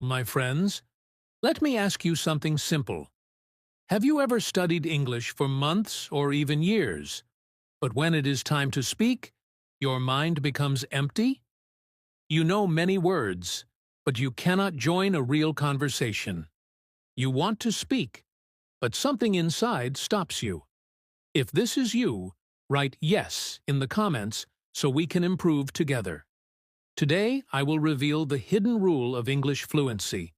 my friends. Let me ask you something simple. Have you ever studied English for months or even years, but when it is time to speak, your mind becomes empty? You know many words, but you cannot join a real conversation. You want to speak, but something inside stops you. If this is you, write yes in the comments so we can improve together. Today, I will reveal the hidden rule of English fluency.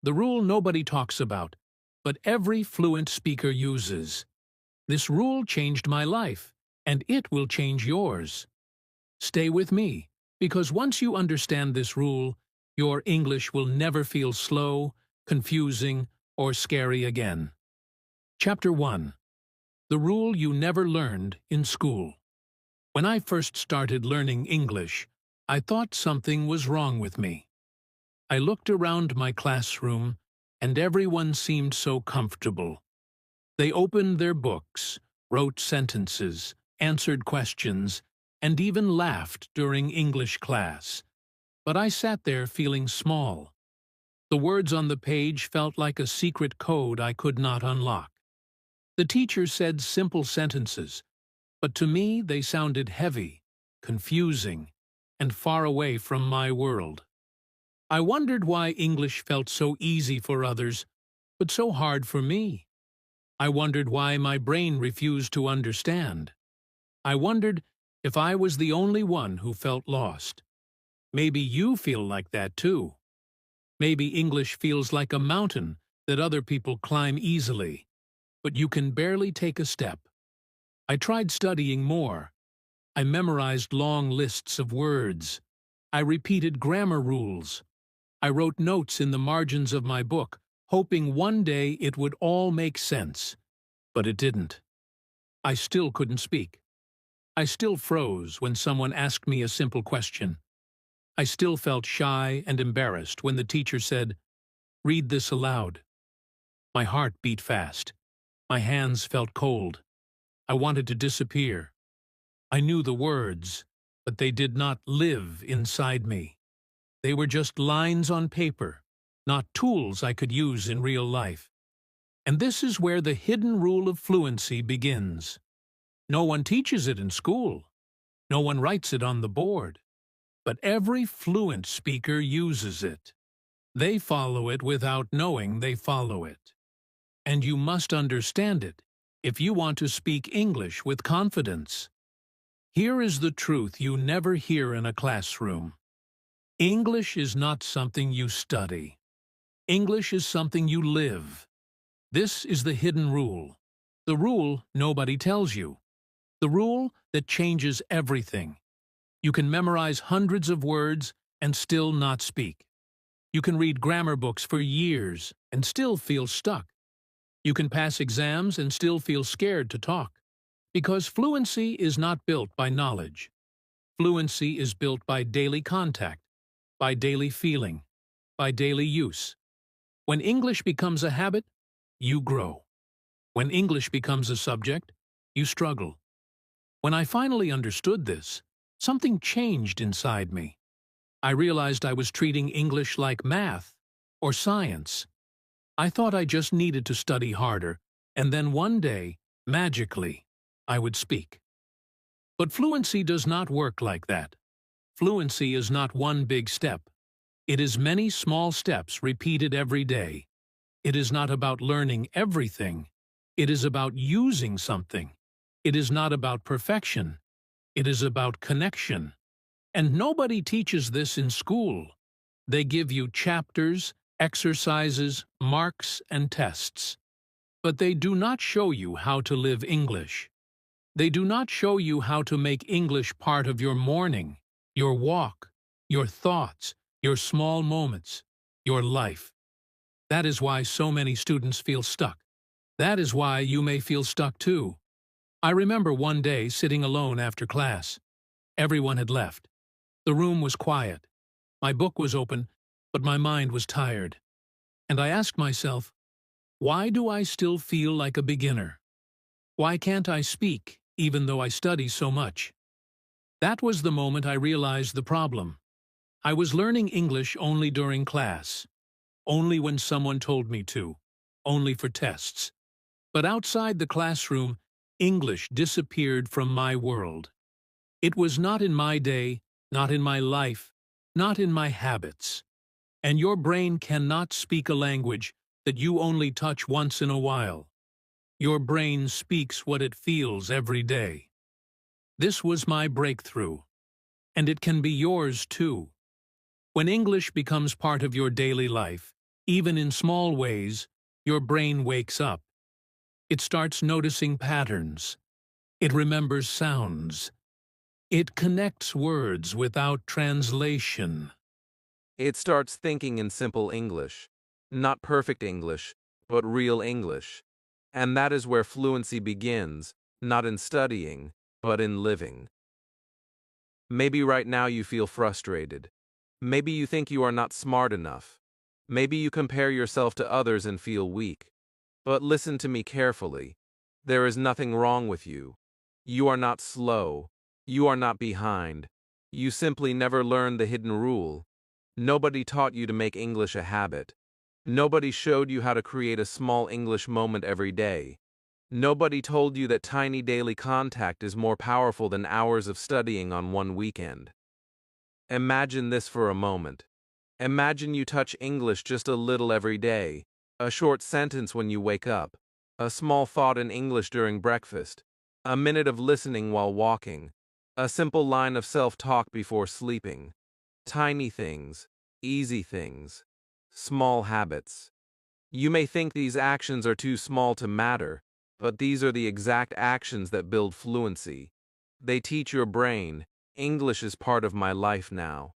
The rule nobody talks about, but every fluent speaker uses. This rule changed my life, and it will change yours. Stay with me, because once you understand this rule, your English will never feel slow, confusing, or scary again. Chapter 1. The rule you never learned in school. When I first started learning English, I thought something was wrong with me. I looked around my classroom, and everyone seemed so comfortable. They opened their books, wrote sentences, answered questions, and even laughed during English class. But I sat there feeling small. The words on the page felt like a secret code I could not unlock. The teacher said simple sentences, but to me they sounded heavy, confusing, and far away from my world. I wondered why English felt so easy for others, but so hard for me. I wondered why my brain refused to understand. I wondered if I was the only one who felt lost. Maybe you feel like that too. Maybe English feels like a mountain that other people climb easily, but you can barely take a step. I tried studying more. I memorized long lists of words. I repeated grammar rules. I wrote notes in the margins of my book, hoping one day it would all make sense. But it didn't. I still couldn't speak. I still froze when someone asked me a simple question. I still felt shy and embarrassed when the teacher said, "Read this aloud." My heart beat fast. My hands felt cold. I wanted to disappear. I knew the words, but they did not live inside me. They were just lines on paper, not tools I could use in real life. And this is where the hidden rule of fluency begins. No one teaches it in school. No one writes it on the board. But every fluent speaker uses it. They follow it without knowing they follow it. And you must understand it if you want to speak English with confidence. Here is the truth you never hear in a classroom. English is not something you study. English is something you live. This is the hidden rule. The rule nobody tells you. The rule that changes everything. You can memorize hundreds of words and still not speak. You can read grammar books for years and still feel stuck. You can pass exams and still feel scared to talk. Because fluency is not built by knowledge. Fluency is built by daily contact, by daily feeling, by daily use. When English becomes a habit, you grow. When English becomes a subject, you struggle. When I finally understood this, something changed inside me. I realized I was treating English like math or science. I thought I just needed to study harder, and then one day, magically, I would speak. But fluency does not work like that. Fluency is not one big step. It is many small steps repeated every day. It is not about learning everything. It is about using something. It is not about perfection. It is about connection. And nobody teaches this in school. They give you chapters, exercises, marks, and tests. But they do not show you how to live English. They do not show you how to make English part of your morning, your walk, your thoughts, your small moments, your life. That is why so many students feel stuck. That is why you may feel stuck too. I remember one day sitting alone after class. Everyone had left. The room was quiet. My book was open, but my mind was tired. And I asked myself, why do I still feel like a beginner? Why can't I speak, even though I study so much? That was the moment I realized the problem. I was learning English only during class. only when someone told me to, only for tests. But outside the classroom, English disappeared from my world. It was not in my day, not in my life, not in my habits. And your brain cannot speak a language that you only touch once in a while. Your brain speaks what it feels every day. This was my breakthrough, and it can be yours too. When English becomes part of your daily life, even in small ways, your brain wakes up. It starts noticing patterns. It remembers sounds. It connects words without translation. It starts thinking in simple English. Not perfect English, but real English. And that is where fluency begins, not in studying, but in living. Maybe right now you feel frustrated. Maybe you think you are not smart enough. Maybe you compare yourself to others and feel weak. But listen to me carefully. There is nothing wrong with you. You are not slow. You are not behind. You simply never learned the hidden rule. Nobody taught you to make English a habit. Nobody showed you how to create a small English moment every day. Nobody told you that tiny daily contact is more powerful than hours of studying on one weekend. Imagine this for a moment. Imagine you touch English just a little every day, a short sentence when you wake up, a small thought in English during breakfast, a minute of listening while walking, a simple line of self-talk before sleeping. Tiny things, easy things, small habits. You may think these actions are too small to matter, but these are the exact actions that build fluency. They teach your brain, English is part of my life now.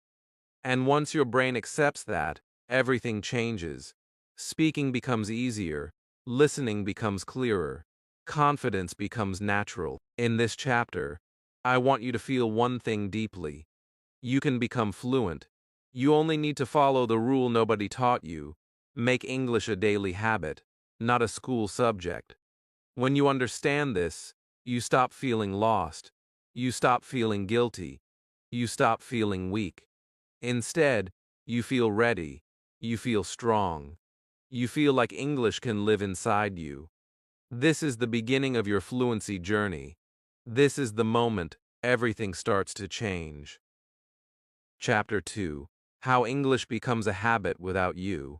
And once your brain accepts that, everything changes. Speaking becomes easier, listening becomes clearer, confidence becomes natural. In this chapter, I want you to feel one thing deeply. You can become fluent. You only need to follow the rule nobody taught you. Make English a daily habit, not a school subject. When you understand this, you stop feeling lost. You stop feeling guilty. You stop feeling weak. Instead, you feel ready. You feel strong. You feel like English can live inside you. This is the beginning of your fluency journey. This is the moment everything starts to change. Chapter 2. How English Becomes a Habit Without You.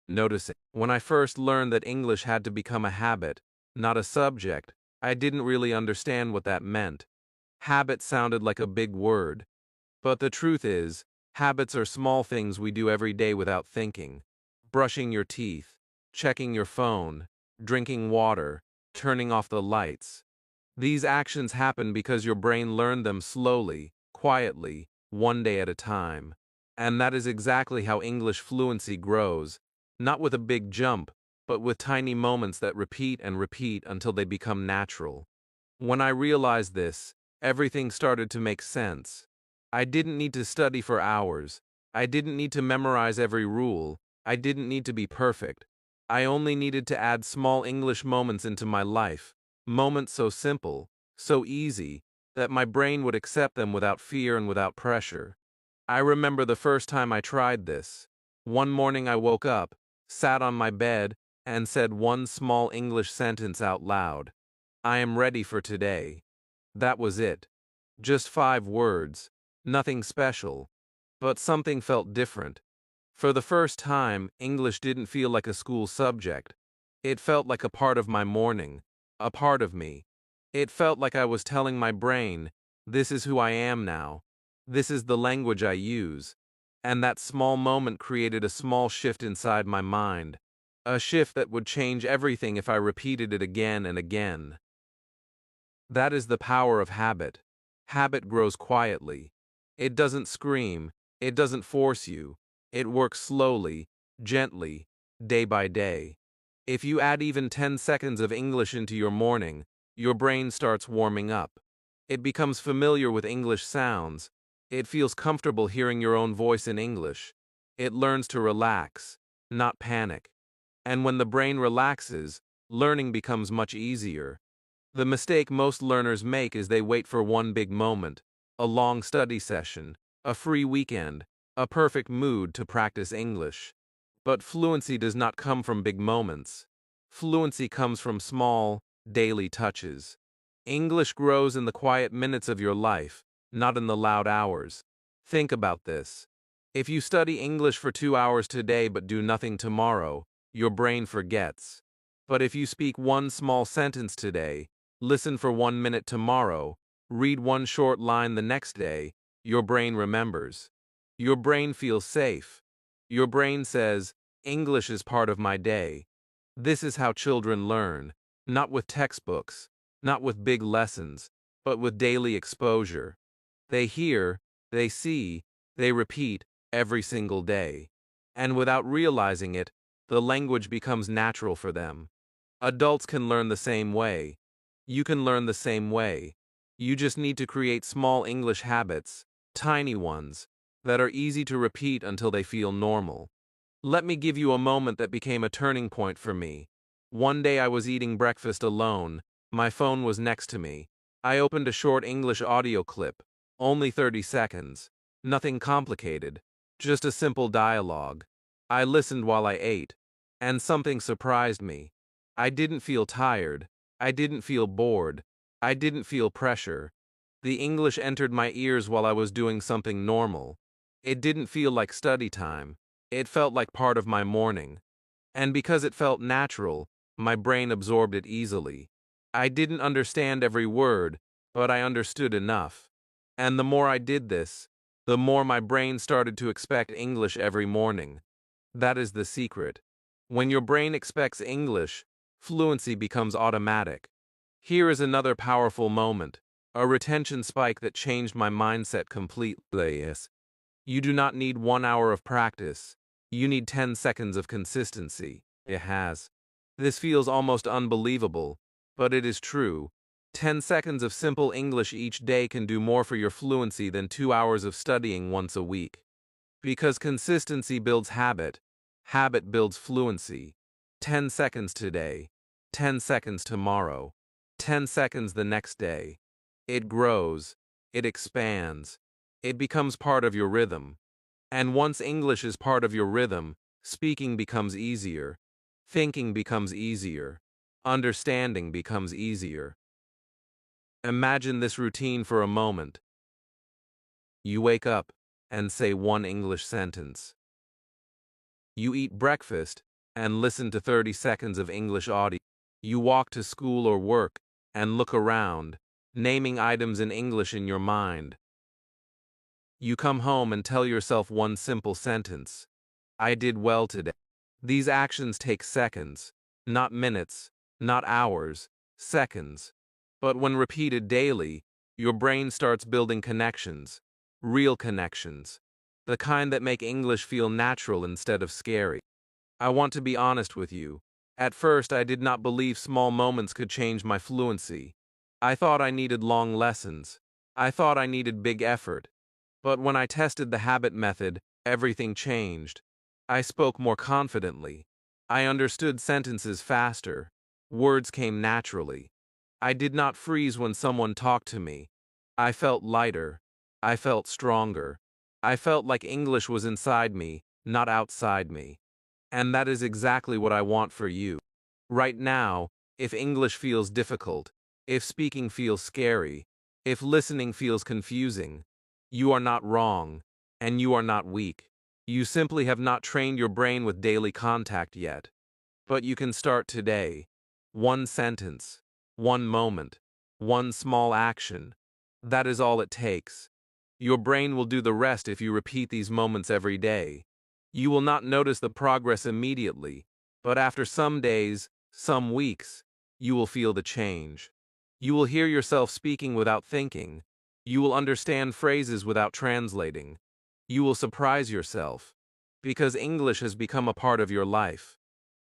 Notice it. When I first learned that English had to become a habit, not a subject, I didn't really understand what that meant. Habit sounded like a big word. But the truth is, habits are small things we do every day without thinking. Brushing your teeth, checking your phone, drinking water, turning off the lights. These actions happen because your brain learned them slowly, quietly, one day at a time. And that is exactly how English fluency grows, not with a big jump, but with tiny moments that repeat and repeat until they become natural. When I realized this, everything started to make sense. I didn't need to study for hours. I didn't need to memorize every rule. I didn't need to be perfect. I only needed to add small English moments into my life, moments so simple, so easy, that my brain would accept them without fear and without pressure. I remember the first time I tried this. One morning I woke up, sat on my bed, and said one small English sentence out loud. I am ready for today. That was it. Just 5 words. Nothing special. But something felt different. For the first time, English didn't feel like a school subject. It felt like a part of my morning, a part of me. It felt like I was telling my brain, this is who I am now. This is the language I use. And that small moment created a small shift inside my mind. A shift that would change everything if I repeated it again and again. That is the power of habit. Habit grows quietly. It doesn't scream. It doesn't force you. It works slowly, gently, day by day. If you add even 10 seconds of English into your morning, your brain starts warming up. It becomes familiar with English sounds. It feels comfortable hearing your own voice in English. It learns to relax, not panic. And when the brain relaxes, learning becomes much easier. The mistake most learners make is they wait for one big moment, a long study session, a free weekend, a perfect mood to practice English. But fluency does not come from big moments. Fluency comes from small, daily touches. English grows in the quiet minutes of your life, not in the loud hours. Think about this. If you study English for 2 hours today but do nothing tomorrow, your brain forgets. But if you speak one small sentence today, listen for 1 minute tomorrow, read one short line the next day, your brain remembers. Your brain feels safe. Your brain says, English is part of my day. This is how children learn, not with textbooks, not with big lessons, but with daily exposure. They hear, they see, they repeat every single day. And without realizing it, the language becomes natural for them. Adults can learn the same way. You can learn the same way. You just need to create small English habits, tiny ones, that are easy to repeat until they feel normal. Let me give you a moment that became a turning point for me. One day I was eating breakfast alone. My phone was next to me. I opened a short English audio clip, only 30 seconds. Nothing complicated, just a simple dialogue. I listened while I ate, and something surprised me. I didn't feel tired. I didn't feel bored. I didn't feel pressure. The English entered my ears while I was doing something normal. It didn't feel like study time. It felt like part of my morning. And because it felt natural, my brain absorbed it easily. I didn't understand every word, but I understood enough. And the more I did this, the more my brain started to expect English every morning. That is the secret. When your brain expects English, fluency becomes automatic. Here is another powerful moment, a retention spike that changed my mindset completely. You do not need 1 hour of practice. You need 10 seconds of consistency. It has. This feels almost unbelievable, but it is true. 10 seconds of simple English each day can do more for your fluency than 2 hours of studying once a week. Because consistency builds habit, habit builds fluency. 10 seconds today, 10 seconds tomorrow, 10 seconds the next day. It grows, it expands, it becomes part of your rhythm. And once English is part of your rhythm, speaking becomes easier, thinking becomes easier, understanding becomes easier. Imagine this routine for a moment. You wake up and say one English sentence. You eat breakfast and listen to 30 seconds of English audio. You walk to school or work and look around, naming items in English in your mind. You come home and tell yourself one simple sentence. I did well today. These actions take seconds, not minutes, not hours, seconds. But when repeated daily, your brain starts building connections, real connections, the kind that make English feel natural instead of scary. I want to be honest with you. At first, I did not believe small moments could change my fluency. I thought I needed long lessons. I thought I needed big effort. But when I tested the habit method, everything changed. I spoke more confidently. I understood sentences faster. Words came naturally. I did not freeze when someone talked to me. I felt lighter. I felt stronger. I felt like English was inside me, not outside me. And that is exactly what I want for you. Right now, if English feels difficult, if speaking feels scary, if listening feels confusing, you are not wrong, and you are not weak. You simply have not trained your brain with daily contact yet. But you can start today. One sentence, one moment, one small action. That is all it takes. Your brain will do the rest if you repeat these moments every day. You will not notice the progress immediately, but after some days, some weeks, you will feel the change. You will hear yourself speaking without thinking. You will understand phrases without translating. You will surprise yourself, because English has become a part of your life.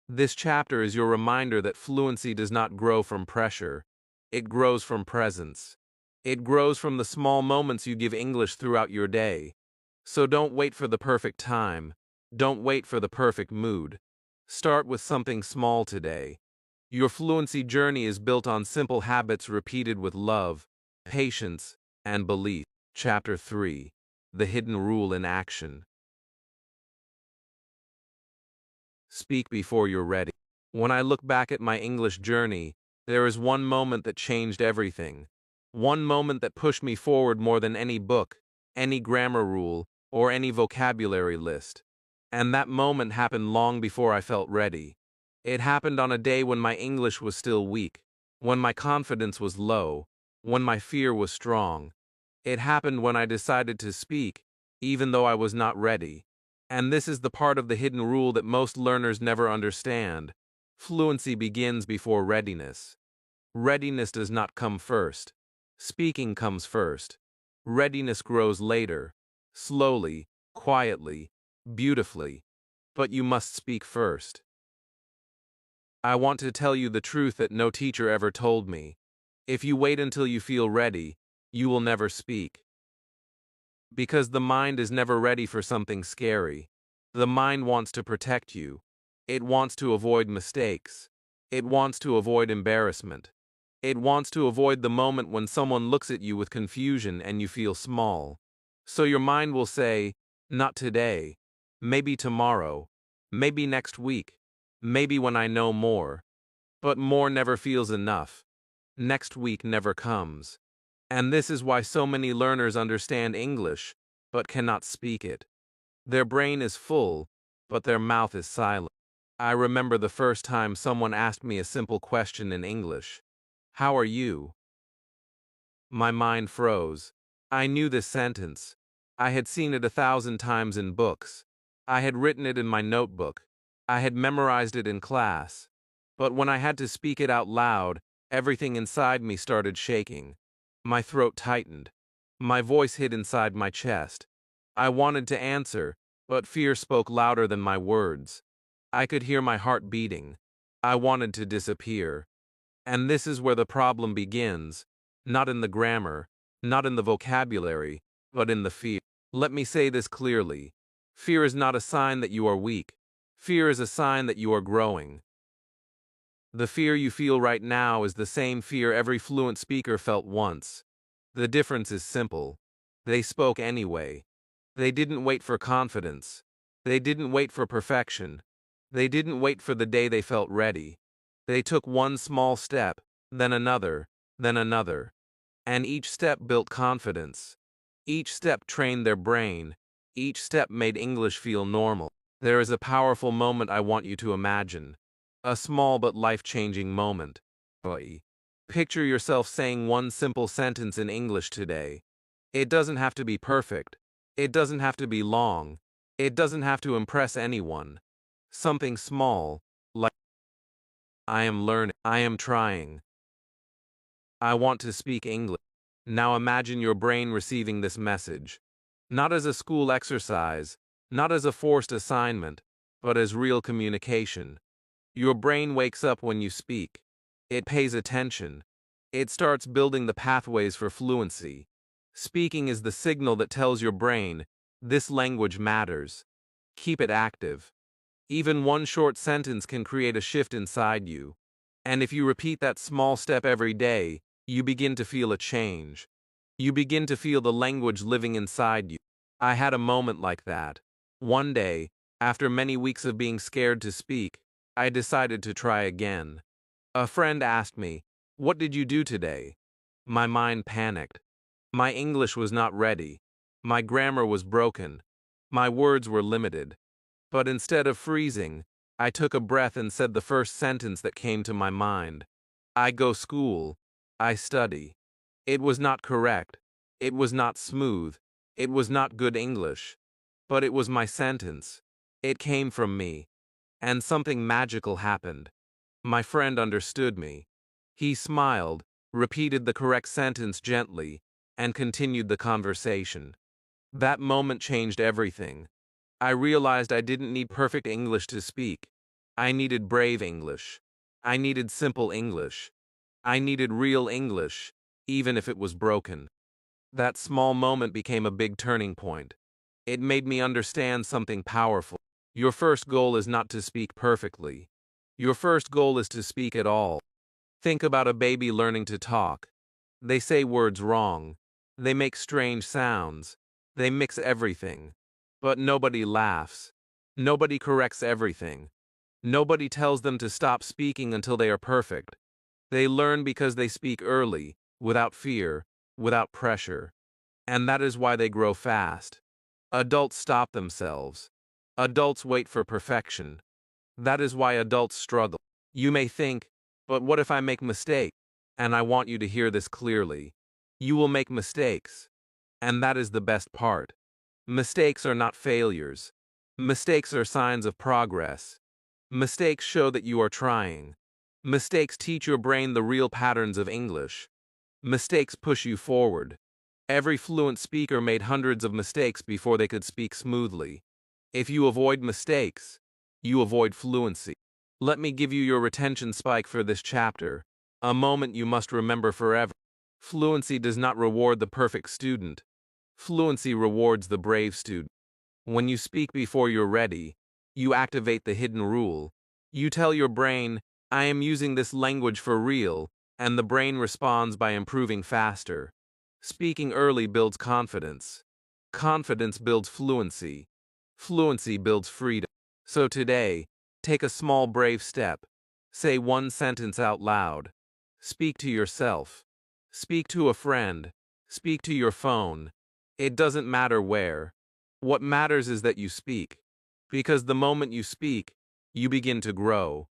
This chapter is your reminder that fluency does not grow from pressure. It grows from presence. It grows from the small moments you give English throughout your day. So don't wait for the perfect time. Don't wait for the perfect mood. Start with something small today. Your fluency journey is built on simple habits repeated with love, patience, and belief. Chapter 3. The Hidden Rule in Action. Speak before you're ready. When I look back at my English journey, there is one moment that changed everything. One moment that pushed me forward more than any book, any grammar rule, or any vocabulary list. And that moment happened long before I felt ready. It happened on a day when my English was still weak, when my confidence was low, when my fear was strong. It happened when I decided to speak, even though I was not ready. And this is the part of the hidden rule that most learners never understand. Fluency begins before readiness. Readiness does not come first. Speaking comes first. Readiness grows later, slowly, quietly, beautifully. But you must speak first. I want to tell you the truth that no teacher ever told me. If you wait until you feel ready, you will never speak. Because the mind is never ready for something scary. The mind wants to protect you. It wants to avoid mistakes. It wants to avoid embarrassment. It wants to avoid the moment when someone looks at you with confusion and you feel small. So your mind will say, not today, maybe tomorrow, maybe next week, maybe when I know more. But more never feels enough. Next week never comes. And this is why so many learners understand English, but cannot speak it. Their brain is full, but their mouth is silent. I remember the first time someone asked me a simple question in English. How are you? My mind froze. I knew this sentence. I had seen it 1,000 times in books. I had written it in my notebook. I had memorized it in class. But when I had to speak it out loud, everything inside me started shaking. My throat tightened. My voice hid inside my chest. I wanted to answer, but fear spoke louder than my words. I could hear my heart beating. I wanted to disappear. And this is where the problem begins, not in the grammar, not in the vocabulary, but in the fear. Let me say this clearly. Fear is not a sign that you are weak. Fear is a sign that you are growing. The fear you feel right now is the same fear every fluent speaker felt once. The difference is simple. They spoke anyway. They didn't wait for confidence. They didn't wait for perfection. They didn't wait for the day they felt ready. They took one small step, then another, then another. And each step built confidence. Each step trained their brain. Each step made English feel normal. There is a powerful moment I want you to imagine. A small but life-changing moment. Picture yourself saying one simple sentence in English today. It doesn't have to be perfect. It doesn't have to be long. It doesn't have to impress anyone. Something small, like, I am learning, I am trying. I want to speak English. Now imagine your brain receiving this message. Not as a school exercise, not as a forced assignment, but as real communication. Your brain wakes up when you speak. It pays attention. It starts building the pathways for fluency. Speaking is the signal that tells your brain, this language matters. Keep it active. Even one short sentence can create a shift inside you. And if you repeat that small step every day, you begin to feel a change. You begin to feel the language living inside you. I had a moment like that. One day, after many weeks of being scared to speak, I decided to try again. A friend asked me, "What did you do today?" My mind panicked. My English was not ready. My grammar was broken. My words were limited. But instead of freezing, I took a breath and said the first sentence that came to my mind. I go school. I study. It was not correct. It was not smooth. It was not good English. But it was my sentence. It came from me. And something magical happened. My friend understood me. He smiled, repeated the correct sentence gently, and continued the conversation. That moment changed everything. I realized I didn't need perfect English to speak. I needed brave English. I needed simple English. I needed real English, even if it was broken. That small moment became a big turning point. It made me understand something powerful. Your first goal is not to speak perfectly. Your first goal is to speak at all. Think about a baby learning to talk. They say words wrong. They make strange sounds. They mix everything. But nobody laughs. Nobody corrects everything. Nobody tells them to stop speaking until they are perfect. They learn because they speak early, without fear, without pressure. And that is why they grow fast. Adults stop themselves. Adults wait for perfection. That is why adults struggle. You may think, but what if I make mistakes? And I want you to hear this clearly. You will make mistakes. And that is the best part. Mistakes are not failures. Mistakes are signs of progress. Mistakes show that you are trying. Mistakes teach your brain the real patterns of English. Mistakes push you forward. Every fluent speaker made hundreds of mistakes before they could speak smoothly. If you avoid mistakes, you avoid fluency. Let me give you your retention spike for this chapter, a moment you must remember forever. Fluency does not reward the perfect student. Fluency rewards the brave student. When you speak before you're ready, you activate the hidden rule. You tell your brain, I am using this language for real, and the brain responds by improving faster. Speaking early builds confidence. Confidence builds fluency. Fluency builds freedom. So today, take a small brave step. Say one sentence out loud. Speak to yourself. Speak to a friend. Speak to your phone. It doesn't matter where. What matters is that you speak. Because the moment you speak, you begin to grow.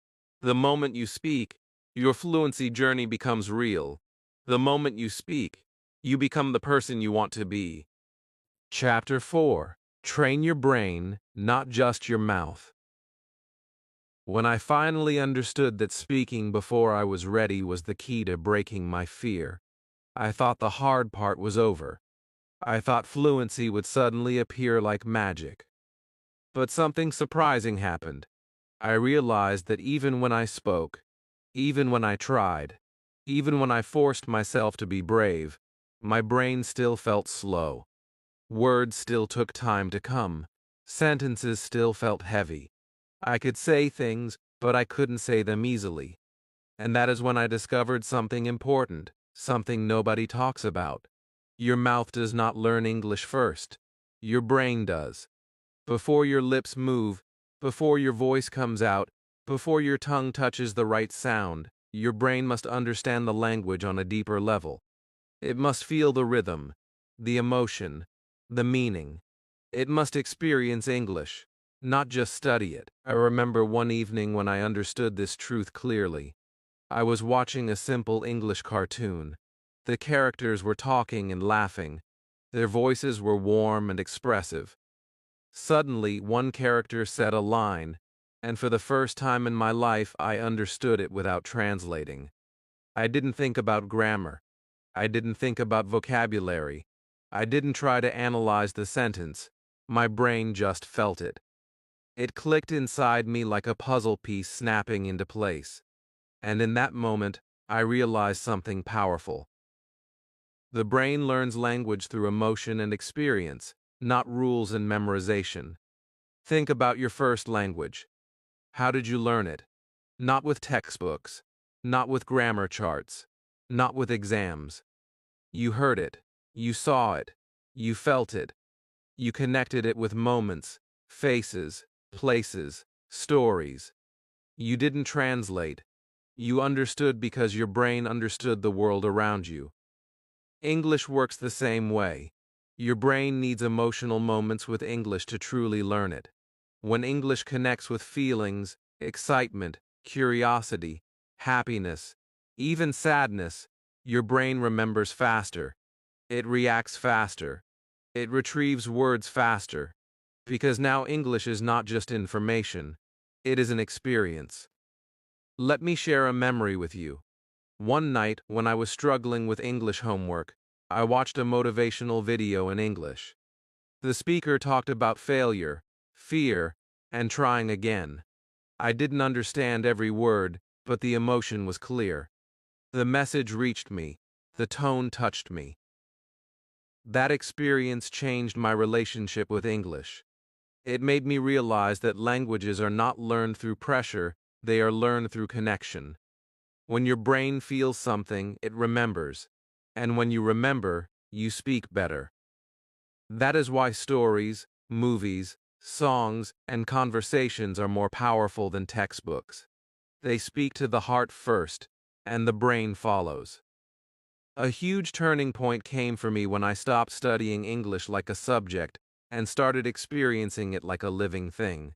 The moment you speak, your fluency journey becomes real. The moment you speak, you become the person you want to be. Chapter 4. Train your brain, not just your mouth. When I finally understood that speaking before I was ready was the key to breaking my fear, I thought the hard part was over. I thought fluency would suddenly appear like magic. But something surprising happened. I realized that even when I spoke, even when I tried, even when I forced myself to be brave, my brain still felt slow. Words still took time to come. Sentences still felt heavy. I could say things, but I couldn't say them easily. And that is when I discovered something important, something nobody talks about. Your mouth does not learn English first. Your brain does. Before your lips move, before your voice comes out, before your tongue touches the right sound, your brain must understand the language on a deeper level. It must feel the rhythm, the emotion, the meaning. It must experience English, not just study it. I remember one evening when I understood this truth clearly. I was watching a simple English cartoon. The characters were talking and laughing. Their voices were warm and expressive. Suddenly, one character said a line, and for the first time in my life, I understood it without translating. I didn't think about grammar. I didn't think about vocabulary. I didn't try to analyze the sentence. My brain just felt it. It clicked inside me like a puzzle piece snapping into place. And in that moment, I realized something powerful. The brain learns language through emotion and experience, not rules and memorization. Think about your first language. How did you learn it? Not with textbooks, not with grammar charts, not with exams. You heard it, you saw it, you felt it. You connected it with moments, faces, places, stories. You didn't translate. You understood because your brain understood the world around you. English works the same way. Your brain needs emotional moments with English to truly learn it. When English connects with feelings, excitement, curiosity, happiness, even sadness, your brain remembers faster. It reacts faster. It retrieves words faster. Because now English is not just information, it is an experience. Let me share a memory with you. One night, when I was struggling with English homework, I watched a motivational video in English. The speaker talked about failure, fear, and trying again. I didn't understand every word, but the emotion was clear. The message reached me. The tone touched me. That experience changed my relationship with English. It made me realize that languages are not learned through pressure, they are learned through connection. When your brain feels something, it remembers. And when you remember, you speak better. That is why stories, movies, songs, and conversations are more powerful than textbooks. They speak to the heart first, and the brain follows. A huge turning point came for me when I stopped studying English like a subject and started experiencing it like a living thing.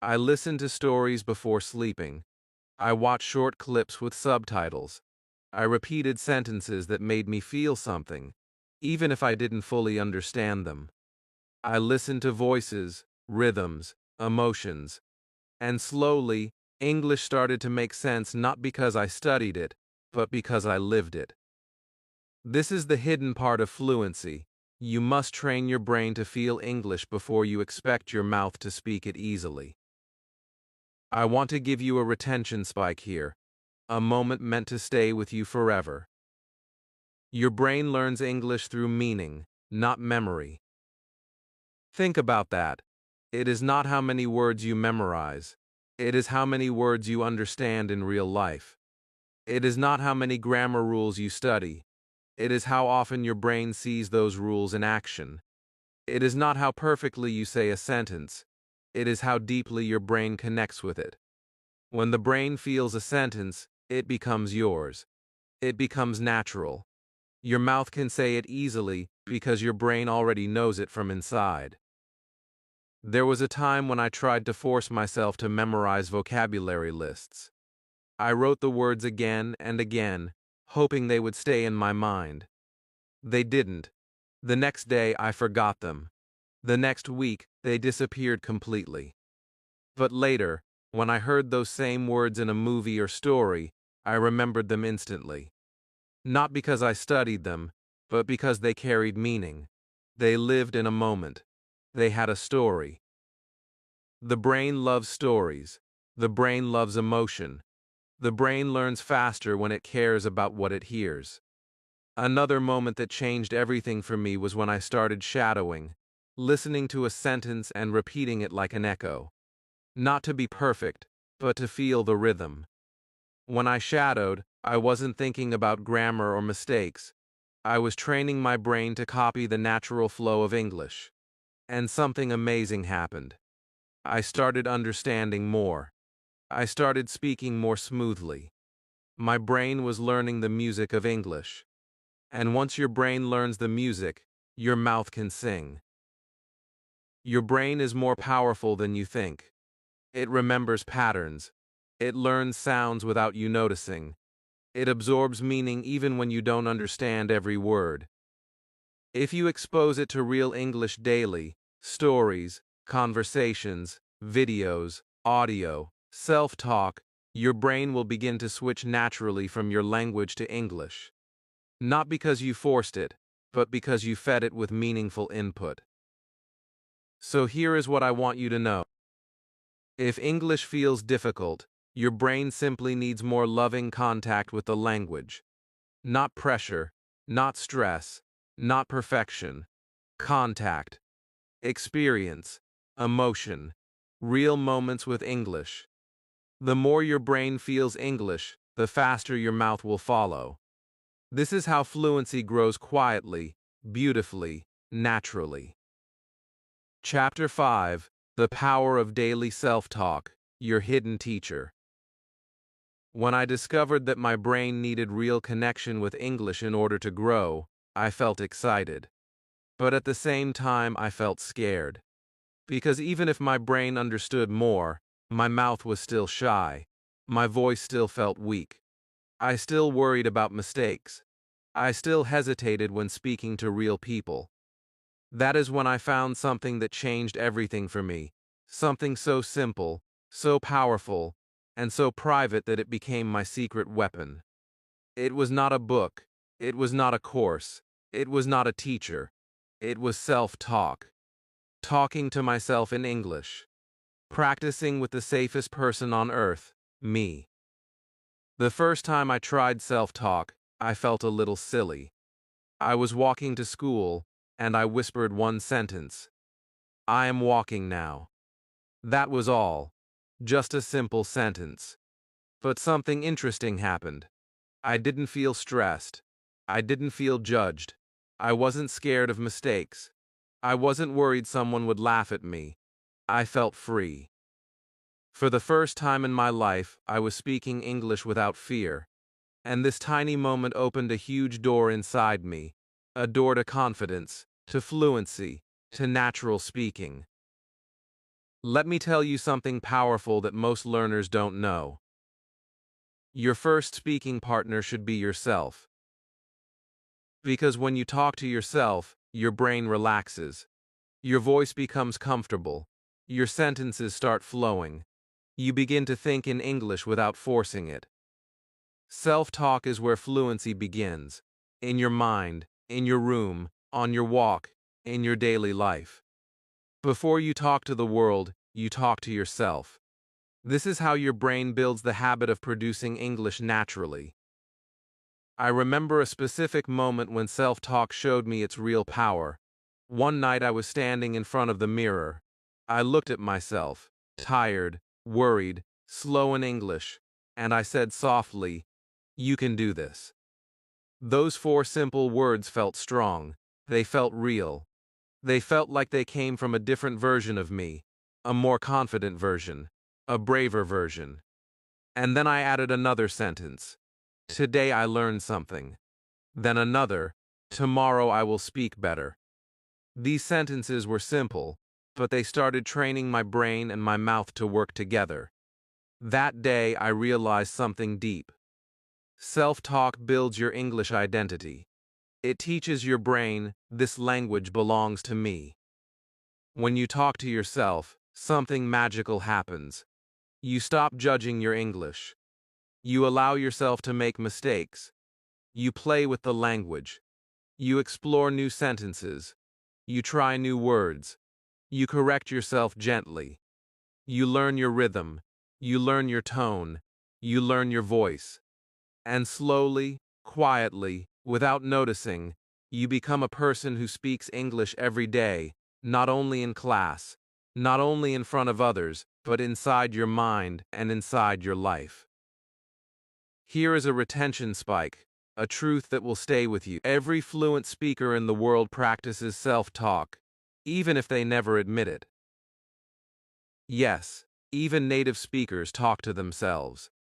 I listened to stories before sleeping. I watched short clips with subtitles. I repeated sentences that made me feel something, even if I didn't fully understand them. I listened to voices, rhythms, emotions, and slowly, English started to make sense not because I studied it, but because I lived it. This is the hidden part of fluency. You must train your brain to feel English before you expect your mouth to speak it easily. I want to give you a retention spike here, a moment meant to stay with you forever. Your brain learns English through meaning, not memory. Think about that. It is not how many words you memorize. It is how many words you understand in real life. It is not how many grammar rules you study. It is how often your brain sees those rules in action. It is not how perfectly you say a sentence. It is how deeply your brain connects with it. When the brain feels a sentence, it becomes yours. It becomes natural. Your mouth can say it easily because your brain already knows it from inside. There was a time when I tried to force myself to memorize vocabulary lists. I wrote the words again and again, hoping they would stay in my mind. They didn't. The next day I forgot them. The next week they disappeared completely. But later, when I heard those same words in a movie or story, I remembered them instantly. Not because I studied them, but because they carried meaning. They lived in a moment. They had a story. The brain loves stories. The brain loves emotion. The brain learns faster when it cares about what it hears. Another moment that changed everything for me was when I started shadowing, listening to a sentence and repeating it like an echo. Not to be perfect, but to feel the rhythm. When I shadowed, I wasn't thinking about grammar or mistakes. I was training my brain to copy the natural flow of English. And something amazing happened. I started understanding more. I started speaking more smoothly. My brain was learning the music of English. And once your brain learns the music, your mouth can sing. Your brain is more powerful than you think. It remembers patterns. It learns sounds without you noticing. It absorbs meaning even when you don't understand every word. If you expose it to real English daily, stories, conversations, videos, audio, self-talk, your brain will begin to switch naturally from your language to English. Not because you forced it, but because you fed it with meaningful input. So here is what I want you to know. If English feels difficult, your brain simply needs more loving contact with the language. Not pressure, not stress, not perfection. Contact, experience, emotion, real moments with English. The more your brain feels English, the faster your mouth will follow. This is how fluency grows quietly, beautifully, naturally. Chapter 5: The Power of Daily Self-Talk, Your Hidden Teacher. When I discovered that my brain needed real connection with English in order to grow, I felt excited. But at the same time, I felt scared. Because even if my brain understood more, my mouth was still shy. My voice still felt weak. I still worried about mistakes. I still hesitated when speaking to real people. That is when I found something that changed everything for me. Something so simple, so powerful, and so private that it became my secret weapon. It was not a book. It was not a course. It was not a teacher. It was self-talk. Talking to myself in English. Practicing with the safest person on earth, me. The first time I tried self-talk, I felt a little silly. I was walking to school, and I whispered one sentence. I am walking now. That was all. Just a simple sentence. But something interesting happened. I didn't feel stressed. I didn't feel judged. I wasn't scared of mistakes. I wasn't worried someone would laugh at me. I felt free. For the first time in my life, I was speaking English without fear, and this tiny moment opened a huge door inside me, a door to confidence, to fluency, to natural speaking. Let me tell you something powerful that most learners don't know. Your first speaking partner should be yourself. Because when you talk to yourself, your brain relaxes. Your voice becomes comfortable. Your sentences start flowing. You begin to think in English without forcing it. Self-talk is where fluency begins. In your mind, in your room, on your walk, in your daily life. Before you talk to the world, you talk to yourself. This is how your brain builds the habit of producing English naturally. I remember a specific moment when self-talk showed me its real power. One night I was standing in front of the mirror. I looked at myself, tired, worried, slow in English, and I said softly, "You can do this." Those four simple words felt strong. They felt real. They felt like they came from a different version of me, a more confident version, a braver version. And then I added another sentence. Today I learned something. Then another. Tomorrow I will speak better. These sentences were simple, but they started training my brain and my mouth to work together. That day I realized something deep. Self-talk builds your English identity. It teaches your brain, this language belongs to me. When you talk to yourself, something magical happens. You stop judging your English. You allow yourself to make mistakes. You play with the language. You explore new sentences. You try new words. You correct yourself gently. You learn your rhythm. You learn your tone. You learn your voice. And slowly, quietly, without noticing, you become a person who speaks English every day, not only in class, not only in front of others, but inside your mind and inside your life. Here is a retention spike, a truth that will stay with you. Every fluent speaker in the world practices self-talk, even if they never admit it. Yes, even native speakers talk to themselves.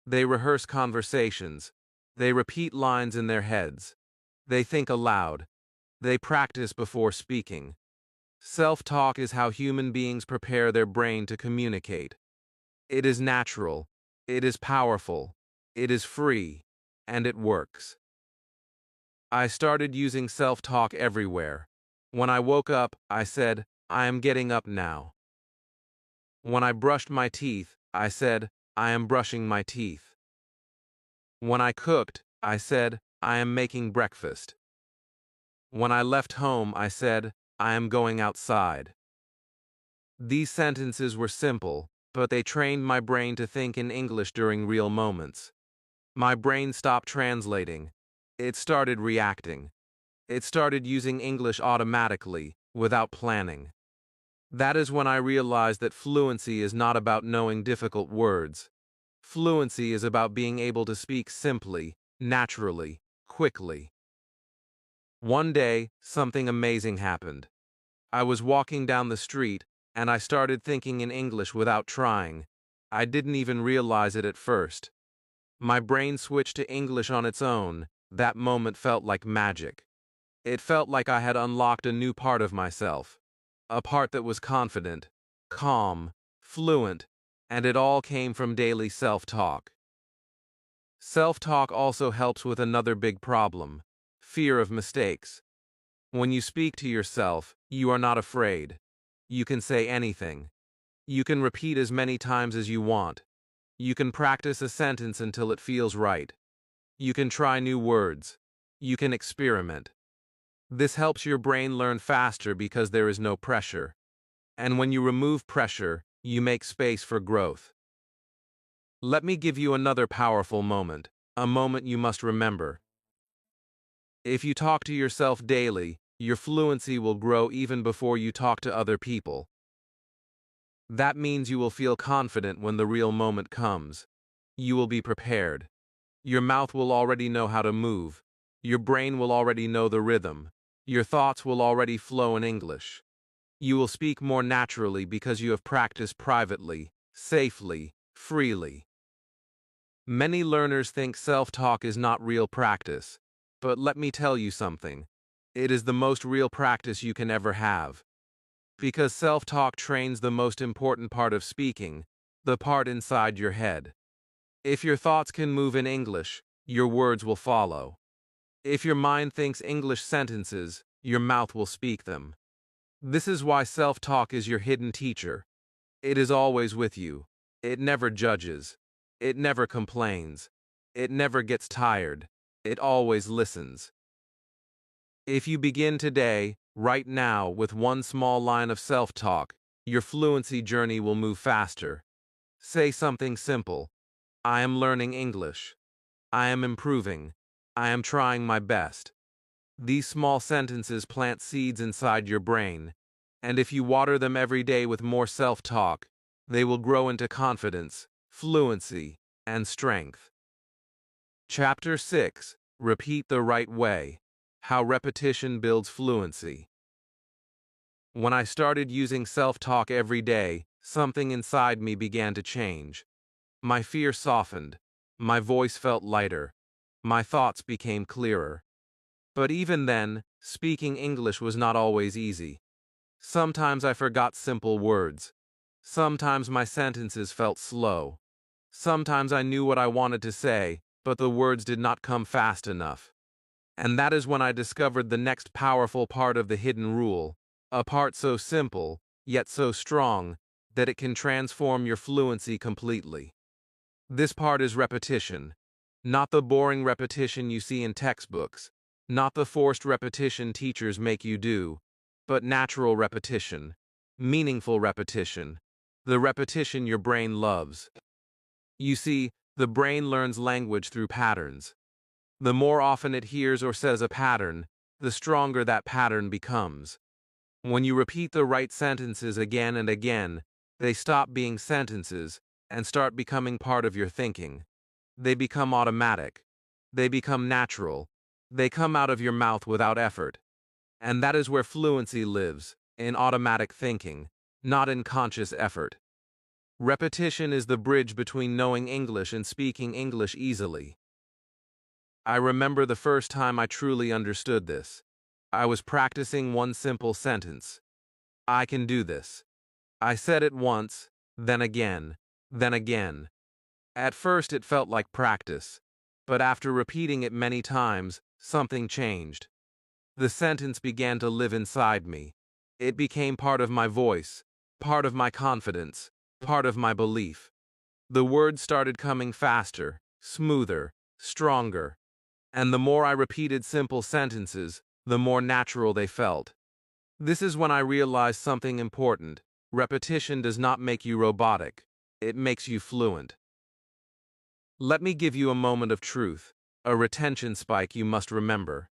They rehearse conversations. They repeat lines in their heads. They think aloud. They practice before speaking. Self-talk is how human beings prepare their brain to communicate. It is natural. It is powerful. It is free. And it works. I started using self-talk everywhere. When I woke up, I said, "I am getting up now." When I brushed my teeth, I said, "I am brushing my teeth." When I cooked, I said, "I am making breakfast." When I left home, I said, "I am going outside." These sentences were simple, but they trained my brain to think in English during real moments. My brain stopped translating. It started reacting. It started using English automatically, without planning. That is when I realized that fluency is not about knowing difficult words. Fluency is about being able to speak simply, naturally, quickly. One day, something amazing happened. I was walking down the street, and I started thinking in English without trying. I didn't even realize it at first. My brain switched to English on its own. That moment felt like magic. It felt like I had unlocked a new part of myself. A part that was confident, calm, fluent, and it all came from daily self-talk. Self-talk also helps with another big problem: fear of mistakes. When you speak to yourself, you are not afraid. You can say anything. You can repeat as many times as you want. You can practice a sentence until it feels right. You can try new words. You can experiment. This helps your brain learn faster because there is no pressure. And when you remove pressure, you make space for growth. Let me give you another powerful moment, a moment you must remember. If you talk to yourself daily, your fluency will grow even before you talk to other people. That means you will feel confident when the real moment comes. You will be prepared. Your mouth will already know how to move. Your brain will already know the rhythm. Your thoughts will already flow in English. You will speak more naturally because you have practiced privately, safely, freely. Many learners think self-talk is not real practice, but let me tell you something. It is the most real practice you can ever have. Because self-talk trains the most important part of speaking, the part inside your head. If your thoughts can move in English, your words will follow. If your mind thinks English sentences, your mouth will speak them. This is why self-talk is your hidden teacher. It is always with you. It never judges. It never complains. It never gets tired. It always listens. If you begin today, right now, with one small line of self-talk, your fluency journey will move faster. Say something simple. I am learning English. I am improving. I am trying my best. These small sentences plant seeds inside your brain, and if you water them every day with more self-talk, they will grow into confidence, fluency, and strength. Chapter 6. Repeat the right way. How repetition builds fluency. When I started using self-talk every day, something inside me began to change. My fear softened. My voice felt lighter. My thoughts became clearer. But even then, speaking English was not always easy. Sometimes I forgot simple words. Sometimes my sentences felt slow. Sometimes I knew what I wanted to say, but the words did not come fast enough. And that is when I discovered the next powerful part of the hidden rule, a part so simple, yet so strong, that it can transform your fluency completely. This part is repetition. Not the boring repetition you see in textbooks, not the forced repetition teachers make you do, but natural repetition, meaningful repetition, the repetition your brain loves. You see, the brain learns language through patterns. The more often it hears or says a pattern, the stronger that pattern becomes. When you repeat the right sentences again and again, they stop being sentences and start becoming part of your thinking. They become automatic. They become natural. They come out of your mouth without effort. And that is where fluency lives, in automatic thinking, not in conscious effort. Repetition is the bridge between knowing English and speaking English easily. I remember the first time I truly understood this. I was practicing one simple sentence. I can do this. I said it once, then again, then again. At first it felt like practice, but after repeating it many times, something changed. The sentence began to live inside me. It became part of my voice, part of my confidence, part of my belief. The words started coming faster, smoother, stronger. And the more I repeated simple sentences, the more natural they felt. This is when I realized something important. Repetition does not make you robotic. It makes you fluent. Let me give you a moment of truth, a retention spike you must remember.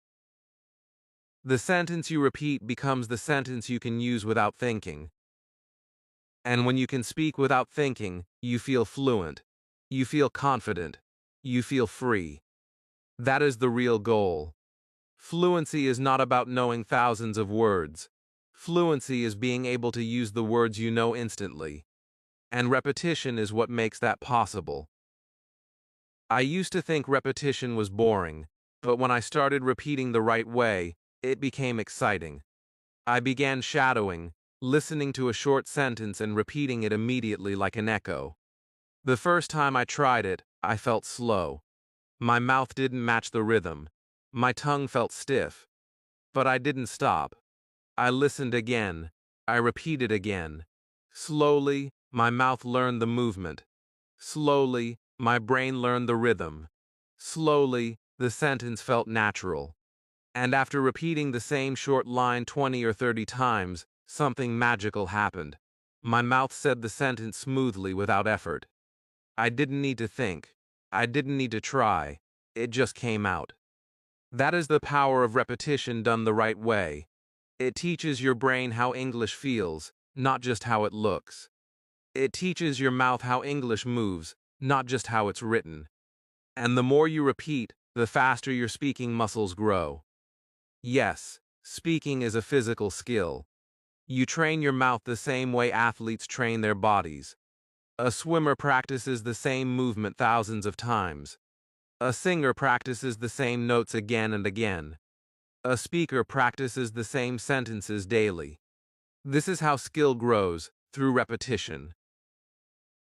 The sentence you repeat becomes the sentence you can use without thinking. And when you can speak without thinking, you feel fluent. You feel confident. You feel free. That is the real goal. Fluency is not about knowing thousands of words. Fluency is being able to use the words you know instantly. And repetition is what makes that possible. I used to think repetition was boring, but when I started repeating the right way, it became exciting. I began shadowing, listening to a short sentence and repeating it immediately like an echo. The first time I tried it, I felt slow. My mouth didn't match the rhythm. My tongue felt stiff. But I didn't stop. I listened again. I repeated again. Slowly, my mouth learned the movement. Slowly, my brain learned the rhythm. Slowly, the sentence felt natural. And after repeating the same short line 20 or 30 times, something magical happened. My mouth said the sentence smoothly without effort. I didn't need to think. I didn't need to try. It just came out. That is the power of repetition done the right way. It teaches your brain how English feels, not just how it looks. It teaches your mouth how English moves, not just how it's written. And the more you repeat, the faster your speaking muscles grow. Yes, speaking is a physical skill. You train your mouth the same way athletes train their bodies. A swimmer practices the same movement thousands of times. A singer practices the same notes again and again. A speaker practices the same sentences daily. This is how skill grows, through repetition.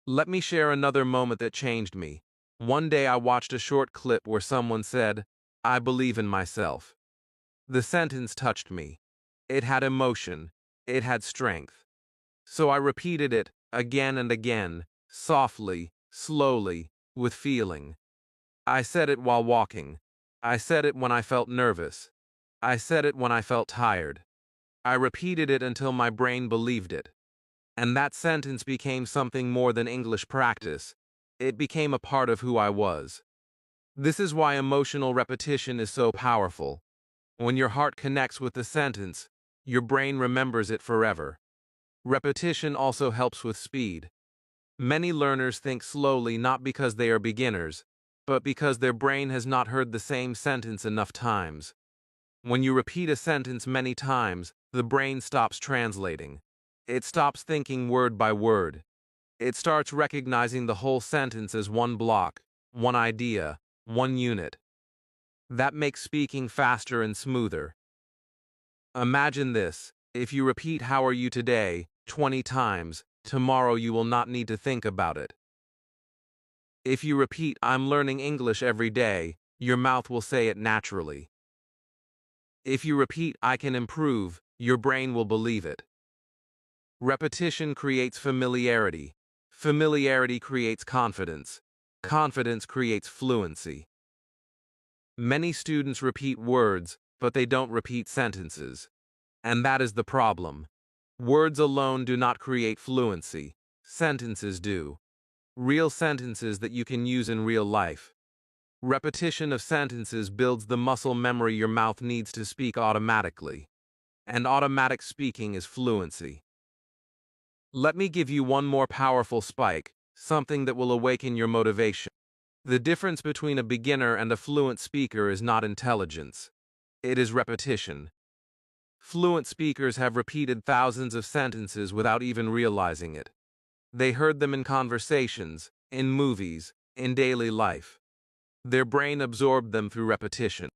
Let me share another moment that changed me. One day I watched a short clip where someone said, "I believe in myself." The sentence touched me. It had emotion. It had strength. So I repeated it again and again, softly, slowly, with feeling. I said it while walking. I said it when I felt nervous. I said it when I felt tired. I repeated it until my brain believed it. And that sentence became something more than English practice. It became a part of who I was. This is why emotional repetition is so powerful. When your heart connects with the sentence, your brain remembers it forever. Repetition also helps with speed. Many learners think slowly not because they are beginners, but because their brain has not heard the same sentence enough times. When you repeat a sentence many times, the brain stops translating. It stops thinking word by word. It starts recognizing the whole sentence as one block, one idea, one unit. That makes speaking faster and smoother. Imagine this: if you repeat "How are you today" 20 times, tomorrow you will not need to think about it. If you repeat "I'm learning English every day," your mouth will say it naturally. If you repeat "I can improve," your brain will believe it. Repetition creates familiarity. Familiarity creates confidence. Confidence creates fluency. Many students repeat words, but they don't repeat sentences. And that is the problem. Words alone do not create fluency. Sentences do. Real sentences that you can use in real life. Repetition of sentences builds the muscle memory your mouth needs to speak automatically. And automatic speaking is fluency. Let me give you one more powerful spike, something that will awaken your motivation. The difference between a beginner and a fluent speaker is not intelligence. It is repetition. Fluent speakers have repeated thousands of sentences without even realizing it. They heard them in conversations, in movies, in daily life. Their brain absorbed them through repetition.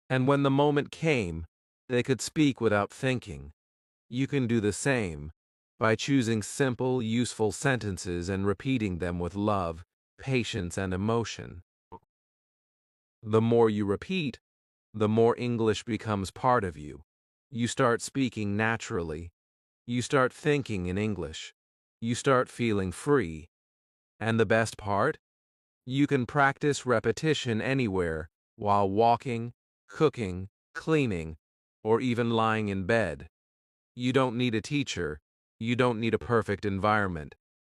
And when the moment came, they could speak without thinking. You can do the same by choosing simple, useful sentences and repeating them with love, patience, and emotion. The more you repeat, the more English becomes part of you. You start speaking naturally. You start thinking in English. You start feeling free. And the best part? You can practice repetition anywhere, while walking, cooking, cleaning, or even lying in bed. You don't need a teacher. You don't need a perfect environment.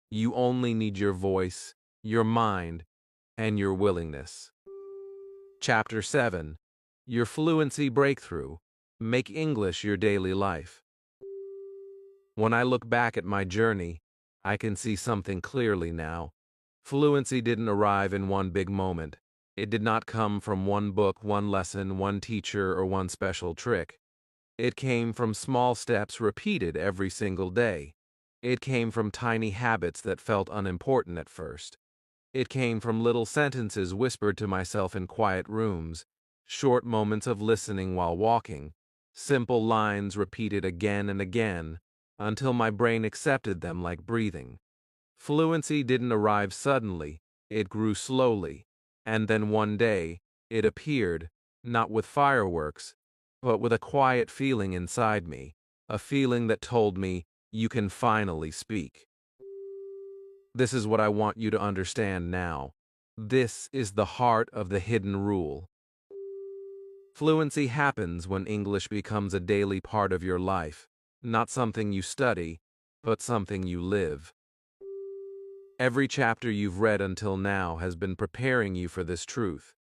You only need your voice, your mind, and your willingness. Chapter 7. Your Fluency Breakthrough. Make English your daily life. When I look back at my journey, I can see something clearly now. Fluency didn't arrive in one big moment. It did not come from one book, one lesson, one teacher, or one special trick. It came from small steps repeated every single day. It came from tiny habits that felt unimportant at first. It came from little sentences whispered to myself in quiet rooms, short moments of listening while walking, simple lines repeated again and again, until my brain accepted them like breathing. Fluency didn't arrive suddenly, it grew slowly, and then one day, it appeared, not with fireworks, but with a quiet feeling inside me, a feeling that told me, you can finally speak. This is what I want you to understand now. This is the heart of the hidden rule. Fluency happens when English becomes a daily part of your life, not something you study, but something you live. Every chapter you've read until now has been preparing you for this truth.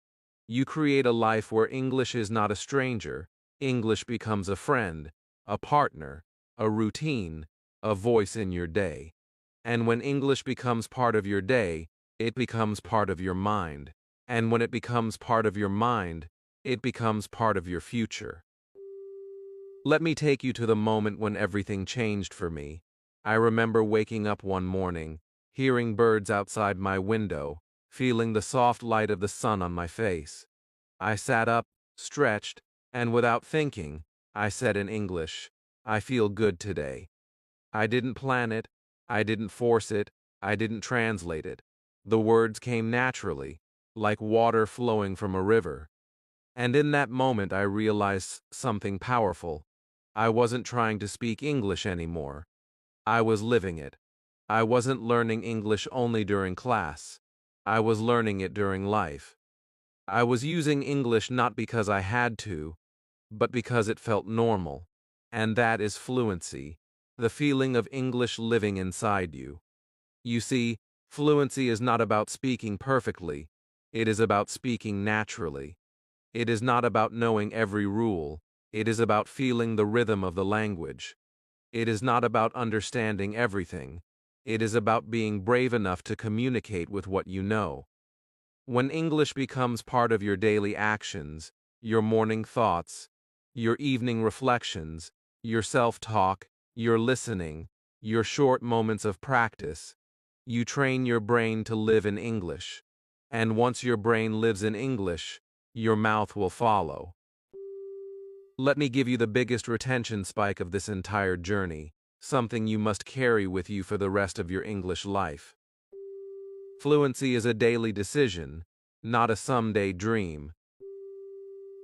You create a life where English is not a stranger. English becomes a friend, a partner, a routine, a voice in your day. And when English becomes part of your day, it becomes part of your mind. And when it becomes part of your mind, it becomes part of your future. Let me take you to the moment when everything changed for me. I remember waking up one morning, hearing birds outside my window, feeling the soft light of the sun on my face. I sat up, stretched, and without thinking, I said in English, "I feel good today." I didn't plan it, I didn't force it, I didn't translate it. The words came naturally, like water flowing from a river. And in that moment I realized something powerful. I wasn't trying to speak English anymore. I was living it. I wasn't learning English only during class. I was learning it during life. I was using English not because I had to, but because it felt normal. And that is fluency, the feeling of English living inside you. You see, fluency is not about speaking perfectly. It is about speaking naturally. It is not about knowing every rule. It is about feeling the rhythm of the language. It is not about understanding everything. It is about being brave enough to communicate with what you know. When English becomes part of your daily actions, your morning thoughts, your evening reflections, your self-talk, your listening, your short moments of practice, you train your brain to live in English. And once your brain lives in English, your mouth will follow. Let me give you the biggest retention spike of this entire journey, something you must carry with you for the rest of your English life. Fluency is a daily decision, not a someday dream.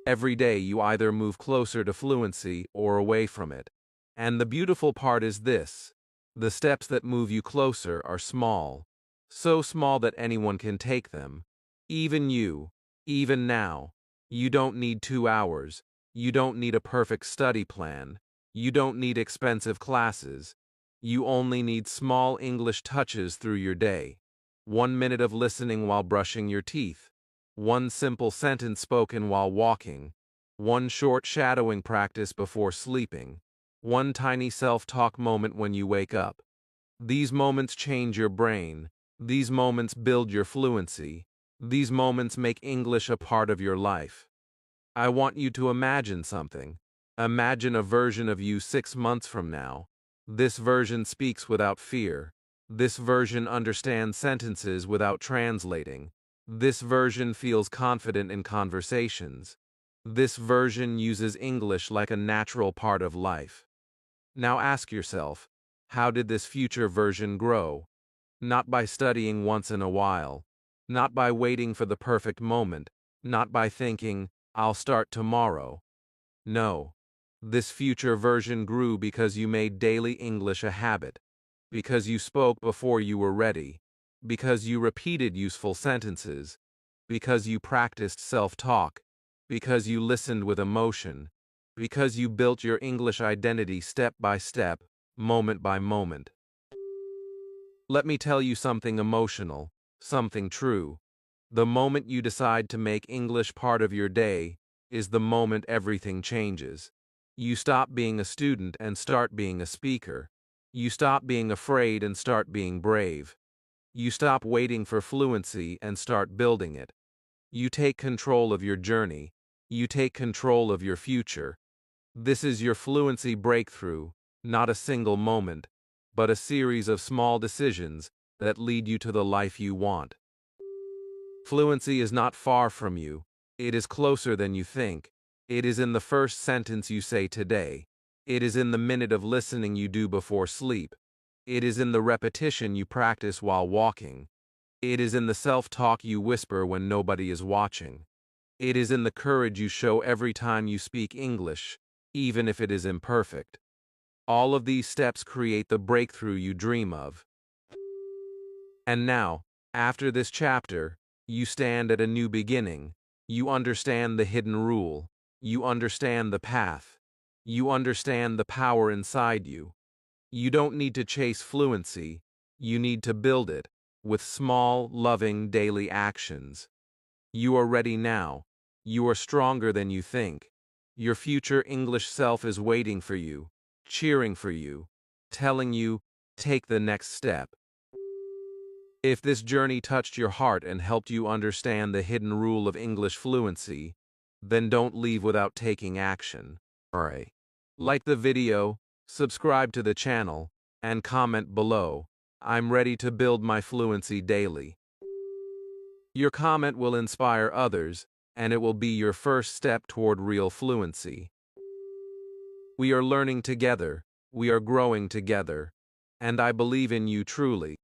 Every day you either move closer to fluency or away from it. And the beautiful part is this: the steps that move you closer are small, so small that anyone can take them. Even you, even now. You don't need 2 hours. You don't need a perfect study plan. You don't need expensive classes. You only need small English touches through your day. 1 minute of listening while brushing your teeth. One simple sentence spoken while walking. One short shadowing practice before sleeping. One tiny self-talk moment when you wake up. These moments change your brain. These moments build your fluency. These moments make English a part of your life. I want you to imagine something. Imagine a version of you 6 months from now. This version speaks without fear. This version understands sentences without translating. This version feels confident in conversations. This version uses English like a natural part of life. Now ask yourself, how did this future version grow? Not by studying once in a while. Not by waiting for the perfect moment. Not by thinking, "I'll start tomorrow." No. This future version grew because you made daily English a habit. Because you spoke before you were ready. Because you repeated useful sentences. Because you practiced self-talk. Because you listened with emotion. Because you built your English identity step by step, moment by moment. Let me tell you something emotional, something true. The moment you decide to make English part of your day is the moment everything changes. You stop being a student and start being a speaker. You stop being afraid and start being brave. You stop waiting for fluency and start building it. You take control of your journey. You take control of your future. This is your fluency breakthrough, not a single moment, but a series of small decisions that lead you to the life you want. Fluency is not far from you. It is closer than you think. It is in the first sentence you say today. It is in the minute of listening you do before sleep. It is in the repetition you practice while walking. It is in the self-talk you whisper when nobody is watching. It is in the courage you show every time you speak English, even if it is imperfect. All of these steps create the breakthrough you dream of. And now, after this chapter, you stand at a new beginning. You understand the hidden rule. You understand the path. You understand the power inside you. You don't need to chase fluency. You need to build it with small, loving daily actions. You are ready now. You are stronger than you think. Your future English self is waiting for you, cheering for you, telling you, take the next step. If this journey touched your heart and helped you understand the hidden rule of English fluency, then don't leave without taking action. Alright. Like the video, subscribe to the channel, and comment below. I'm ready to build my fluency daily. Your comment will inspire others, and it will be your first step toward real fluency. We are learning together, we are growing together, and I believe in you truly.